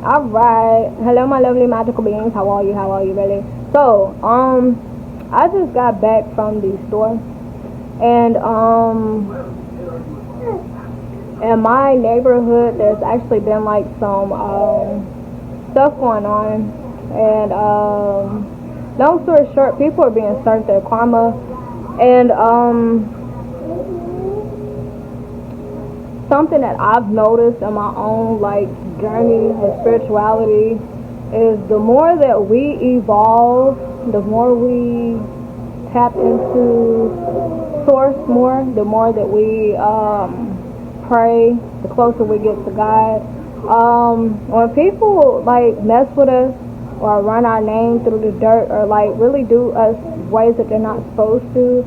Alright. Hello my lovely magical beings. How are you? How are you really? So, I just got back from the store and in my neighborhood there's actually been like some stuff going on, and long story short, people are being served their karma, and something that I've noticed in my own like journey of spirituality is the more that we evolve, the more we tap into source more, the more that we pray, the closer we get to God. When people like mess with us or run our name through the dirt or like really do us ways that they're not supposed to,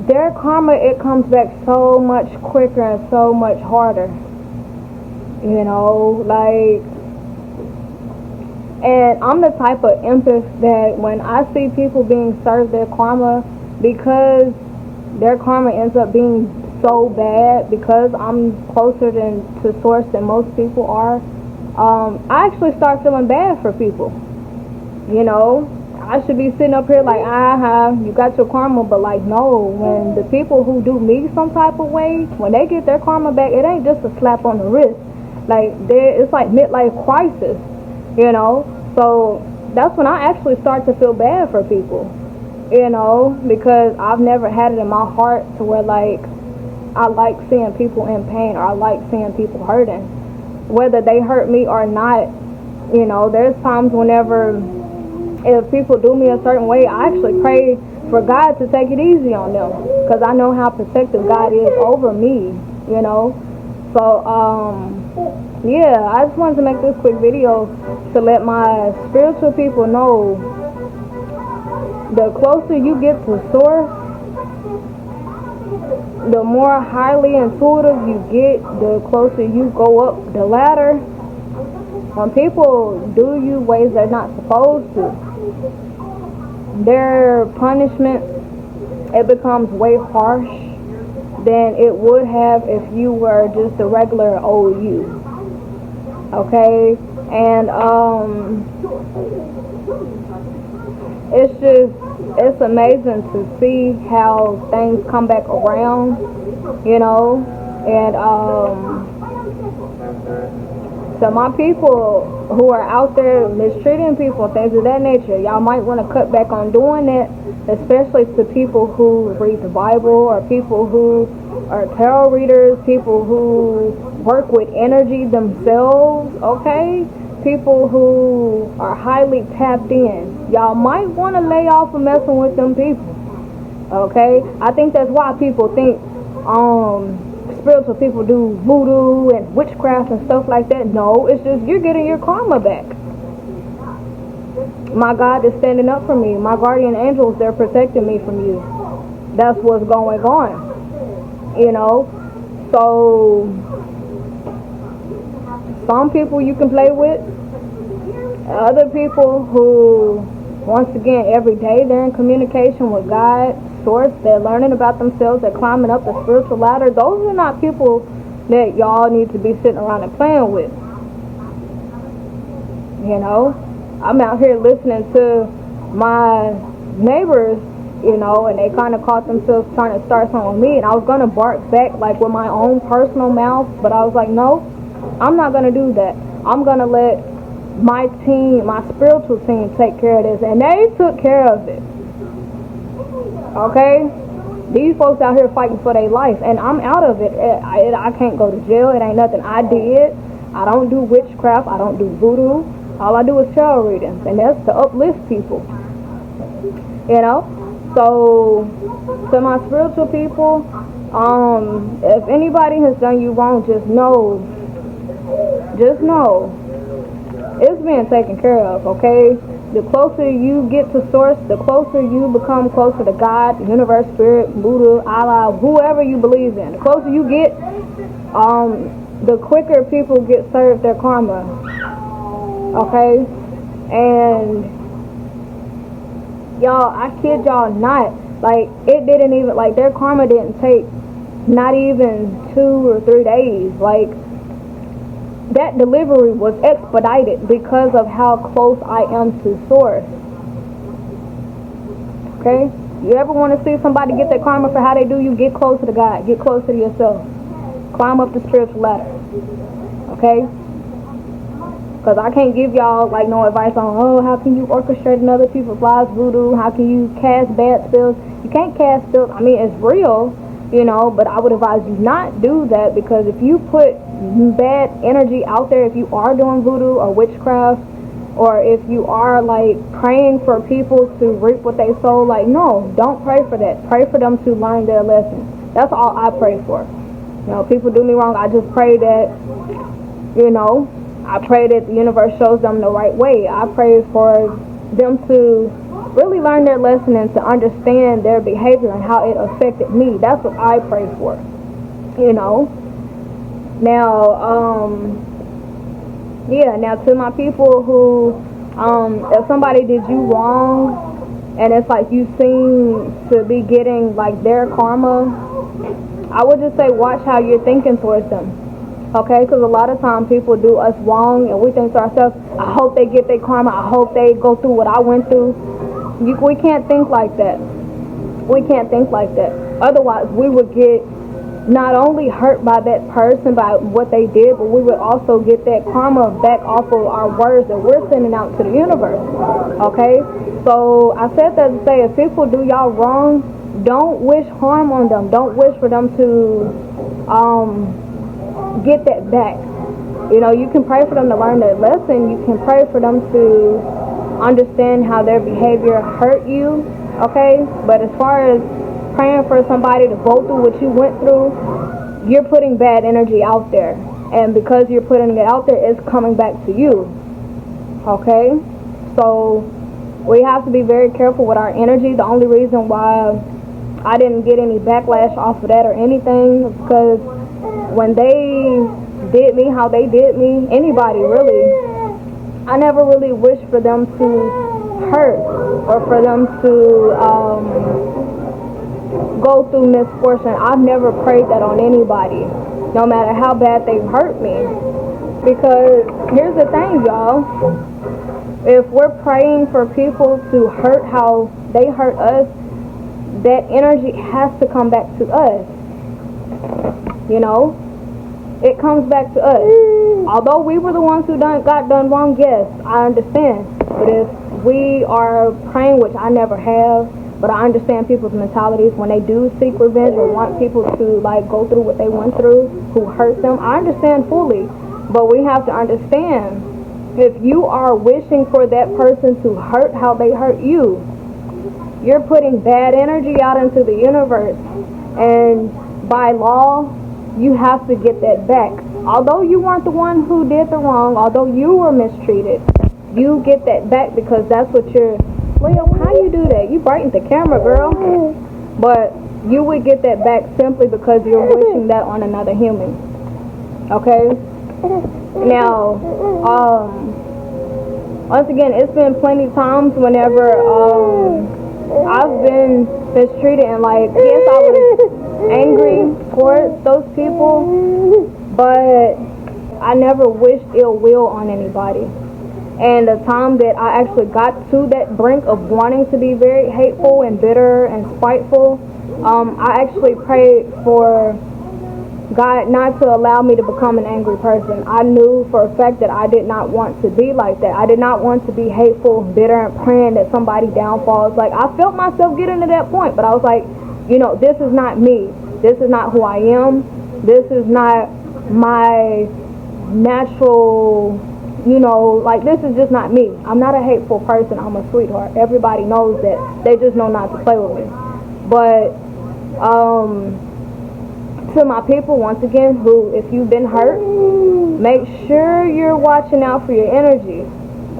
their karma, it comes back so much quicker and so much harder. You know, like, and I'm the type of empath that when I see people being served their karma, because their karma ends up being so bad, because I'm closer to source than most people are, I actually start feeling bad for people. You know, I should be sitting up here like, you got your karma, but like, no, when the people who do me some type of way, when they get their karma back, it ain't just a slap on the wrist. Like, it's like midlife crisis, you know. So that's when I actually start to feel bad for people, you know, because I've never had it in my heart to where like I like seeing people in pain, or I like seeing people hurting, whether they hurt me or not. You know, there's times whenever if people do me a certain way, I actually pray for God to take it easy on them, because I know how protective God is over me, you know. So yeah, I just wanted to make this quick video to let my spiritual people know, the closer you get to source, the more highly intuitive you get, the closer you go up the ladder. When people do you ways they're not supposed to, their punishment, it becomes way harsh than it would have if you were just a regular old you. Okay? And it's amazing to see how things come back around, you know. And so my people who are out there mistreating people, things of that nature, y'all might want to cut back on doing it, especially to people who read the Bible, or people who are tarot readers, people who work with energy themselves, okay? People who are highly tapped in. Y'all might want to lay off of messing with them people, okay? I think that's why people think spiritual people do voodoo and witchcraft and stuff like that. No, it's just you're getting your karma back. My God is standing up for me. My guardian angels, they're protecting me from you. That's what's going on, you know. So some people you can play with, other people who, once again, every day they're in communication with God, source, they're learning about themselves, they're climbing up the spiritual ladder. Those are not people that y'all need to be sitting around and playing with. You know, I'm out here listening to my neighbors, you know, and they kind of caught themselves trying to start something with me, and I was going to bark back like with my own personal mouth, but I was like, no, I'm not going to do that. I'm going to let my team, my spiritual team, take care of this. And they took care of it. Okay? These folks out here fighting for their life, and I'm out of it. I can't go to jail. It ain't nothing I did. I don't do witchcraft. I don't do voodoo. All I do is tarot readings, and that's to uplift people. You know? So, to my spiritual people, if anybody has done you wrong, just know, it's being taken care of, okay? The closer you get to source, the closer you become closer to God, universe, spirit, Buddha, Allah, whoever you believe in. The closer you get, the quicker people get served their karma, okay? And y'all, I kid y'all not, like, it didn't even, like, their karma didn't take not even 2 or 3 days. Like, that delivery was expedited because of how close I am to source. Okay? You ever want to see somebody get their karma for how they do you? Get closer to God. Get closer to yourself. Climb up the spiritual ladder. Okay? Because I can't give y'all like no advice on, oh, how can you orchestrate in other people's lives, voodoo? How can you cast bad spells? You can't cast spells. I mean, it's real, you know, but I would advise you not do that, because if you put bad energy out there, if you are doing voodoo or witchcraft, or if you are like praying for people to reap what they sow, like, no, don't pray for that. Pray for them to learn their lesson. That's all I pray for. You know, people do me wrong. I just pray that, you know, I pray that the universe shows them the right way. I pray for them to really learn their lesson and to understand their behavior and how it affected me. That's what I pray for, you know. Now, now to my people who, if somebody did you wrong and it's like you seem to be getting like their karma, I would just say watch how you're thinking towards them. Okay, because a lot of times people do us wrong and we think to ourselves, I hope they get their karma, I hope they go through what I went through. We can't think like that. We can't think like that. Otherwise, we would get not only hurt by that person, by what they did, but we would also get that karma back off of our words that we're sending out to the universe. Okay? So I said that to say, if people do y'all wrong, don't wish harm on them. Don't wish for them to get that back. You know, you can pray for them to learn their lesson. You can pray for them to understand how their behavior hurt you, okay? But as far as praying for somebody to go through what you went through, you're putting bad energy out there. And because you're putting it out there, it's coming back to you, okay? So we have to be very careful with our energy. The only reason why I didn't get any backlash off of that or anything is because when they did me how they did me, anybody really, I never really wished for them to hurt or for them to go through misfortune. I've never prayed that on anybody, no matter how bad they've hurt me. Because here's the thing, y'all. If we're praying for people to hurt how they hurt us, that energy has to come back to us. You know? It comes back to us. Although we were the ones who got done wrong, yes, I understand. But if we are praying, which I never have, but I understand people's mentalities when they do seek revenge or want people to like go through what they went through, who hurt them, I understand fully. But we have to understand, if you are wishing for that person to hurt how they hurt you, you're putting bad energy out into the universe. And by law, you have to get that back. Although you weren't the one who did the wrong, although you were mistreated, you get that back because that's what you're... Leo, how you do that? You brightened the camera, girl. But you would get that back simply because you're wishing that on another human. Okay? Now, once again, it's been plenty of times whenever I've been mistreated and like, yes, I was angry towards those people, but I never wished ill will on anybody. And the time that I actually got to that brink of wanting to be very hateful and bitter and spiteful, I actually prayed for God not to allow me to become an angry person. I knew for a fact that I did not want to be like that. I did not want to be hateful, bitter, and praying that somebody downfalls. Like, I felt myself getting to that point, but I was like, you know, this is not me. This is not who I am. This is not my natural, you know, like, this is just not me. I'm not a hateful person. I'm a sweetheart. Everybody knows that. They just know not to play with me. But, to my people, once again, who, if you've been hurt, make sure you're watching out for your energy.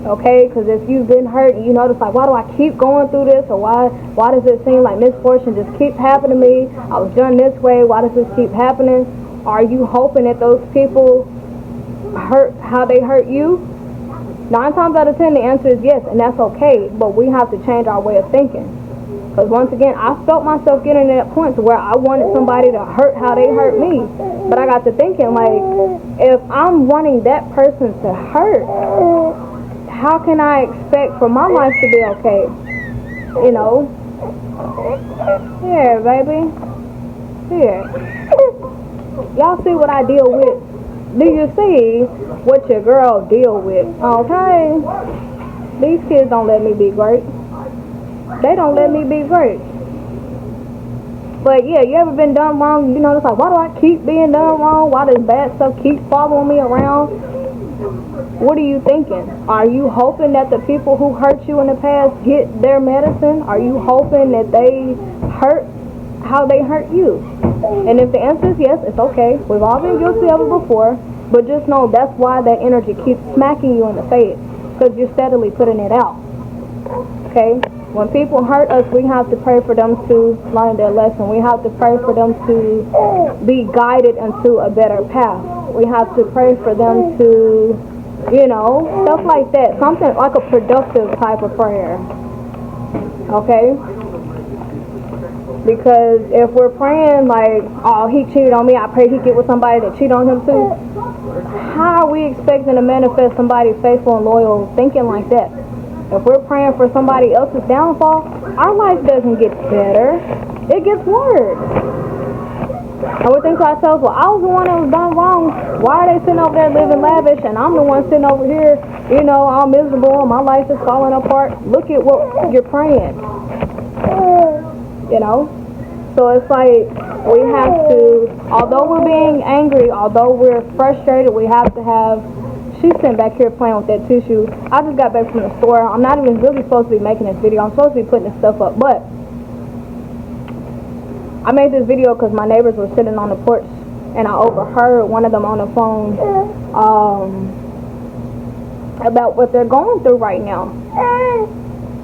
Okay? Because if you've been hurt and you notice, like, why do I keep going through this? Or why does it seem like misfortune just keeps happening to me? I was done this way. Why does this keep happening? Are you hoping that those people hurt how they hurt you? 9 times out of 10, the answer is yes, and that's okay. But we have to change our way of thinking. Because once again, I felt myself getting to that point to where I wanted somebody to hurt how they hurt me. But I got to thinking, like, if I'm wanting that person to hurt, how can I expect for my life to be okay? You know? Here, baby. Here. Y'all see what I deal with? Do you see what your girl deal with? Okay? These kids don't let me be great. They don't let me be great. But yeah, you ever been done wrong? You know, it's like, why do I keep being done wrong? Why does bad stuff keep following me around? What are you thinking? Are you hoping that the people who hurt you in the past get their medicine? Are you hoping that they hurt how they hurt you? And if the answer is yes, it's okay. We've all been guilty of it before. But just know that's why that energy keeps smacking you in the face. Because you're steadily putting it out. Okay? When people hurt us, we have to pray for them to learn their lesson. We have to pray for them to be guided into a better path. We have to pray for them to, you know, stuff like that. Something like a productive type of prayer. Okay? Because if we're praying like, oh, he cheated on me, I pray he get with somebody that cheat on him too. How are we expecting to manifest somebody faithful and loyal thinking like that? If we're praying for somebody else's downfall, our life doesn't get better. It gets worse. And we think to ourselves, well, I was the one that was done wrong. Why are they sitting over there living lavish and I'm the one sitting over here, you know, all miserable and my life is falling apart? Look at what you're praying. You know? So it's like we have to, although we're being angry, although we're frustrated, we have to have. She's sitting back here playing with that tissue. I just got back from the store. I'm not even really supposed to be making this video. I'm supposed to be putting this stuff up. But I made this video because my neighbors were sitting on the porch and I overheard one of them on the phone about what they're going through right now.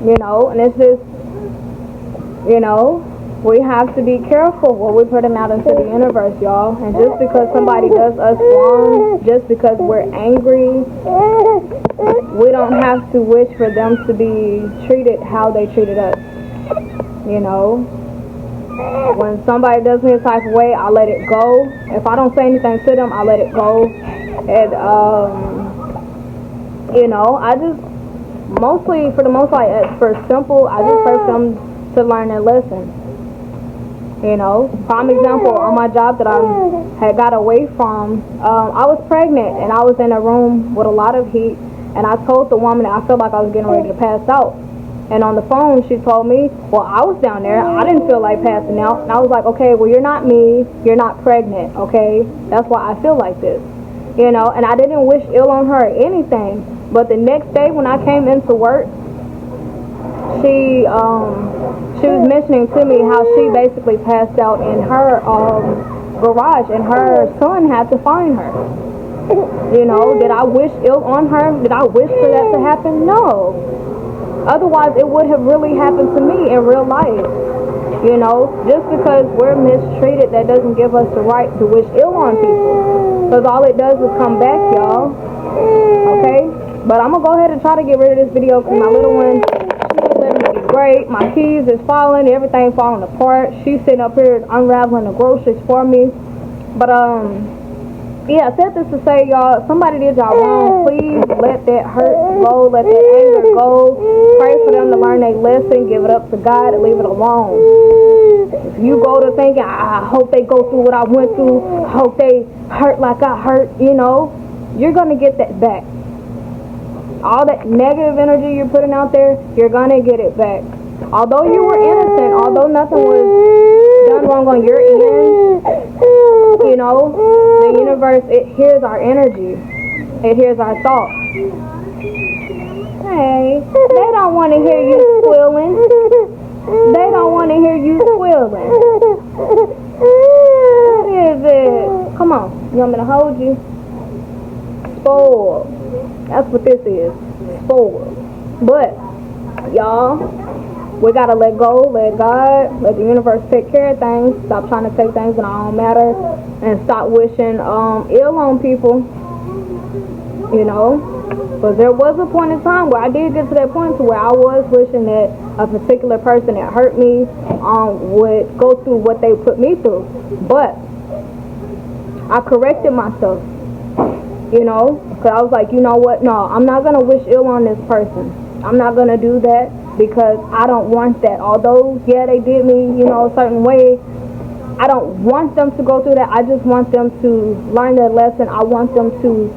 You know, and it's just, you know, we have to be careful what we're putting out into the universe, y'all. And just because somebody does us wrong, just because we're angry, we don't have to wish for them to be treated how they treated us. You know? When somebody does me a type of way, I let it go. If I don't say anything to them, I let it go. And, you know, I just, mostly, for the most part, for simple, I just pray for them to learn their lesson. You know, prime example, on my job that I had got away from, I was pregnant and I was in a room with a lot of heat, and I told the woman that I felt like I was getting ready to pass out. And on the phone, she told me, well, I was down there, I didn't feel like passing out. And I was like, okay, well, you're not me, you're not pregnant, okay? That's why I feel like this. You know, and I didn't wish ill on her or anything. But the next day when I came into work, she was mentioning to me how she basically passed out in her garage and her son had to find her. You know, did I wish ill on her? Did I wish for that to happen? No. Otherwise, it would have really happened to me in real life. You know, just because we're mistreated, that doesn't give us the right to wish ill on people. Because all it does is come back, y'all. Okay? But I'm going to go ahead and try to get rid of this video because my little one, great. My keys is falling, everything falling apart. She's sitting up here unraveling the groceries for me. But yeah, I said this to say, y'all, if somebody did y'all wrong, please let that hurt go, let that anger go. Pray for them to learn their lesson, give it up to God and leave it alone. If you go to thinking, I hope they go through what I went through, I hope they hurt like I hurt, you know, you're gonna get that back. All that negative energy you're putting out there, you're gonna get it back. Although you were innocent, although nothing was done wrong on your end, you know, the universe, it hears our energy. It hears our thoughts. Hey, they don't want to hear you squealing. They don't want to hear you squealing. What is it? Come on, you want me to hold you? Spoiled. That's what this is. Spoiled. But, y'all, we gotta let go, let God, let the universe take care of things. Stop trying to take things in our own matter. And stop wishing ill on people. You know? But there was a point in time where I did get to that point to where I was wishing that a particular person that hurt me would go through what they put me through. But I corrected myself, you know, because I was like, you know what, no, I'm not going to wish ill on this person. I'm not going to do that because I don't want that. Although, yeah, they did me, you know, a certain way, I don't want them to go through that. I just want them to learn their lesson. I want them to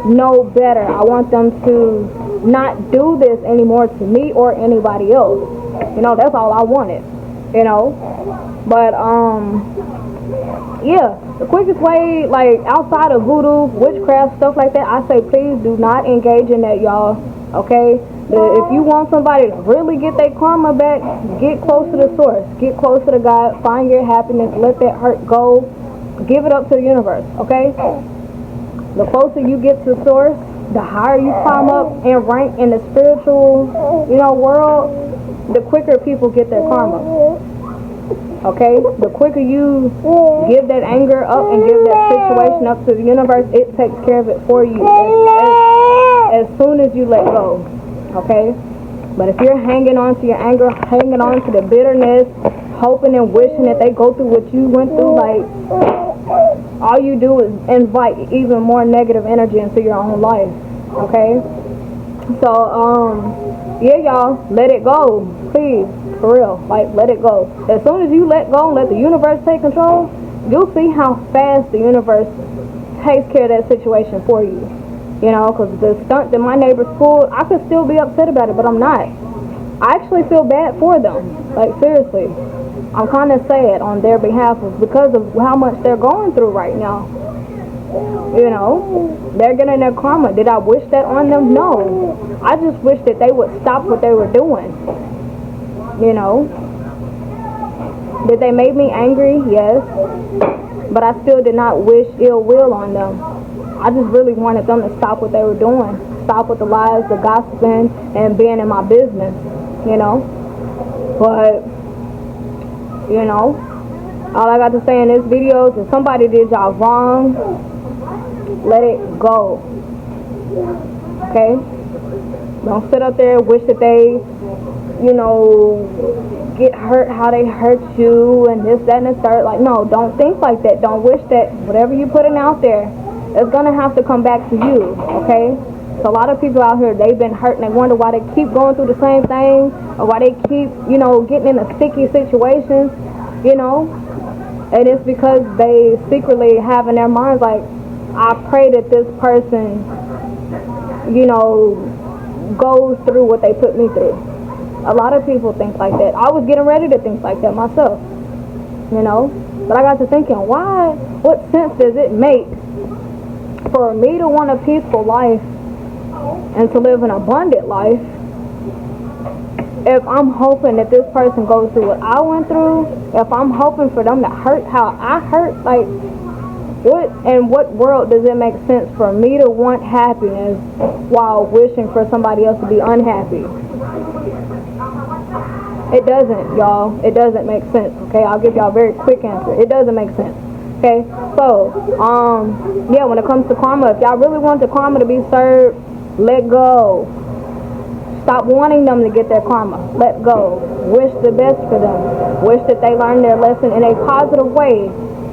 know better. I want them to not do this anymore to me or anybody else. You know, that's all I wanted, you know. But yeah, the quickest way, like outside of voodoo, witchcraft, stuff like that, I say please do not engage in that, y'all. Okay, if you want somebody to really get their karma back, get close to the source, get close to the God, find your happiness, let that hurt go, give it up to the universe. Okay, the closer you get to source, the higher you climb up and rank in the spiritual, you know, world, the quicker people get their karma. Okay, the quicker you give that anger up and give that situation up to the universe, it takes care of it for you as soon as you let go. Okay, but if you're hanging on to your anger, hanging on to the bitterness, hoping and wishing that they go through what you went through, like, all you do is invite even more negative energy into your own life. Okay, so yeah, y'all, let it go, please, for real. Like, let it go. As soon as you let go and let the universe take control, you'll see how fast the universe takes care of that situation for you. You know, because the stunt that my neighbors pulled, I could still be upset about it, but I'm not. I actually feel bad for them. Like, seriously. I'm kind of sad on their behalf because of how much they're going through right now. You know, they're getting their karma. Did I wish that on them? No. I just wish that they would stop what they were doing. You know. Did they make me angry? Yes. But I still did not wish ill will on them. I just really wanted them to stop what they were doing. Stop with the lies, the gossiping, and being in my business. You know. But, you know, all I got to say in this video is if somebody did y'all wrong, let it go. Okay? Don't sit up there and wish that they, you know, get hurt how they hurt you and this, that, and the third. Like, no, don't think like that. Don't wish that whatever you're putting out there, it's going to have to come back to you. Okay? So a lot of people out here, they've been hurt and they wonder why they keep going through the same thing or why they keep, you know, getting in a sticky situations, you know. And it's because they secretly have in their minds, like, I pray that this person, you know, goes through what they put me through. A lot of people think like that. I was getting ready to think like that myself, you know. But I got to thinking, what sense does it make for me to want a peaceful life and to live an abundant life if I'm hoping that this person goes through what I went through, if I'm hoping for them to hurt how I hurt? Like, what world does it make sense for me to want happiness while wishing for somebody else to be unhappy? It doesn't, y'all. It doesn't make sense, okay? I'll give y'all a very quick answer. It doesn't make sense, okay? So, yeah, when it comes to karma, if y'all really want the karma to be served, let go. Stop wanting them to get their karma. Let go. Wish the best for them. Wish that they learn their lesson in a positive way.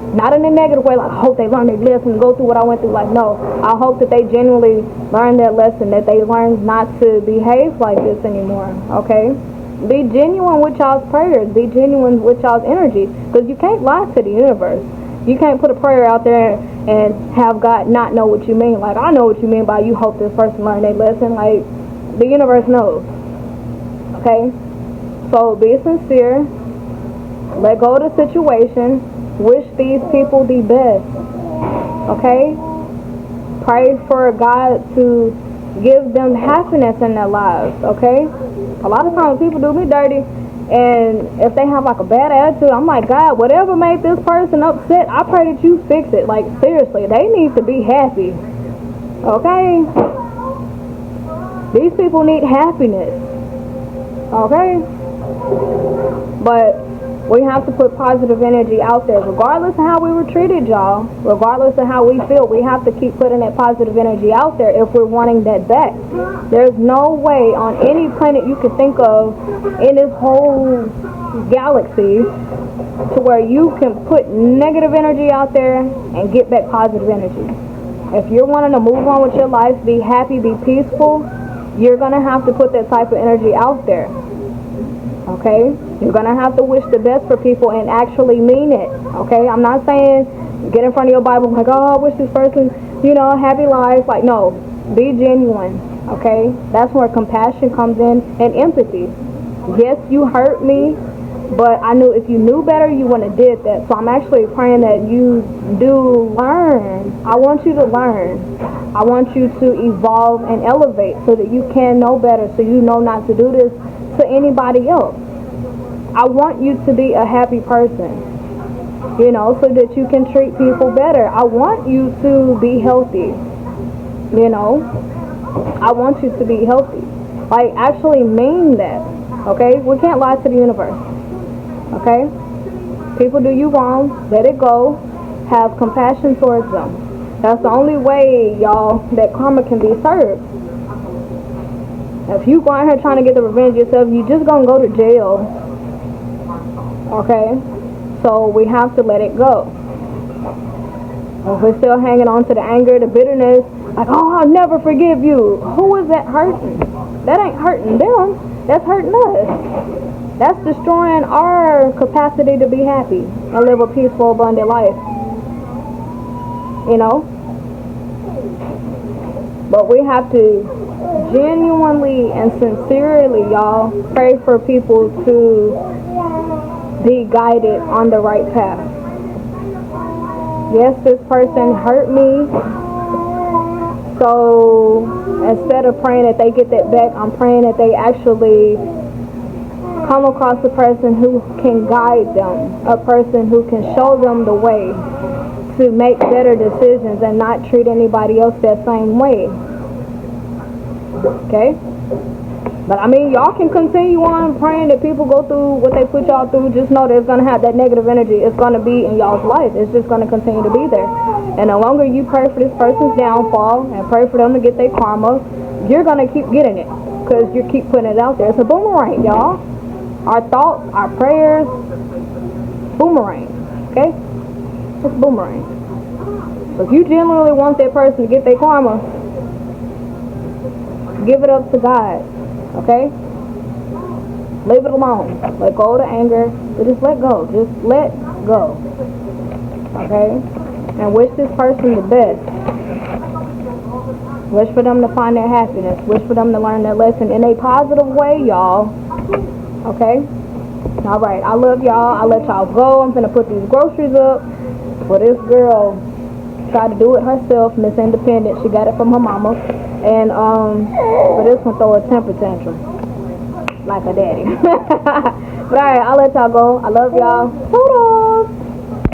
Not in a negative way, like, I hope they learn their lesson and go through what I went through. Like, no. I hope that they genuinely learn their lesson, that they learn not to behave like this anymore, okay? Be genuine with y'all's prayers. Be genuine with y'all's energy. Because you can't lie to the universe. You can't put a prayer out there and have God not know what you mean. Like, I know what you mean by you hope this person learn their lesson. Like, the universe knows. Okay? So, be sincere. Let go of the situation. Wish these people the best. Okay? Pray for God to give them happiness in their lives. Okay? A lot of times people do me dirty, and if they have like a bad attitude, I'm like, God, whatever made this person upset, I pray that you fix it. Like, seriously, they need to be happy. Okay? These people need happiness. Okay? But We have to put positive energy out there, regardless of how we were treated, y'all. Regardless of how we feel, we have to keep putting that positive energy out there if we're wanting that back. There's no way on any planet you could think of in this whole galaxy to where you can put negative energy out there and get back positive energy. If you're wanting to move on with your life, be happy, be peaceful, you're going to have to put that type of energy out there. Okay? You're going to have to wish the best for people and actually mean it. Okay? I'm not saying get in front of your Bible like, oh, I wish this person, a happy life. Like, no. Be genuine. Okay? That's where compassion comes in and empathy. Yes, you hurt me, but I knew if you knew better, you wouldn't have did that. So I'm actually praying that you do learn. I want you to learn. I want you to evolve and elevate so that you can know better, so you know not to do this to anybody else. I want you to be a happy person, so that you can treat people better. I want you to be healthy, I want you to be healthy. Like, actually mean that, okay? We can't lie to the universe, okay? People do you wrong, let it go. Have compassion towards them. That's the only way, y'all, that karma can be served. If you go out here trying to get the revenge yourself, you just gonna go to jail. Okay? So we have to let it go. If we're still hanging on to the anger, the bitterness, like, oh, I'll never forgive you. Who is that hurting? That ain't hurting them. That's hurting us. That's destroying our capacity to be happy and live a peaceful, abundant life. But we have to genuinely and sincerely, y'all, pray for people to be guided on the right path. Yes, this person hurt me, so instead of praying that they get that back, I'm praying that they actually come across a person who can guide them, a person who can show them the way to make better decisions and not treat anybody else that same way. Okay? But I mean, y'all can continue on praying that people go through what they put y'all through. Just know that it's going to have that negative energy. It's going to be in y'all's life. It's just going to continue to be there. And the longer you pray for this person's downfall and pray for them to get their karma, you're going to keep getting it because you keep putting it out there. It's a boomerang, y'all. Our thoughts, our prayers, boomerang. Okay? It's boomerang. So if you genuinely want that person to get their karma, give it up to God. Okay? Leave it alone. Let go of the anger. Just let go. Just let go. Okay? And wish this person the best. Wish for them to find their happiness. Wish for them to learn their lesson in a positive way, y'all. Okay? Alright. I love y'all. I'll let y'all go. I'm finna put these groceries up. For this girl tried to do it herself, Miss Independent. She got it from her mama. And but this one throw a temper tantrum like a daddy. But alright, I'll let y'all go. I love y'all. Voodoo!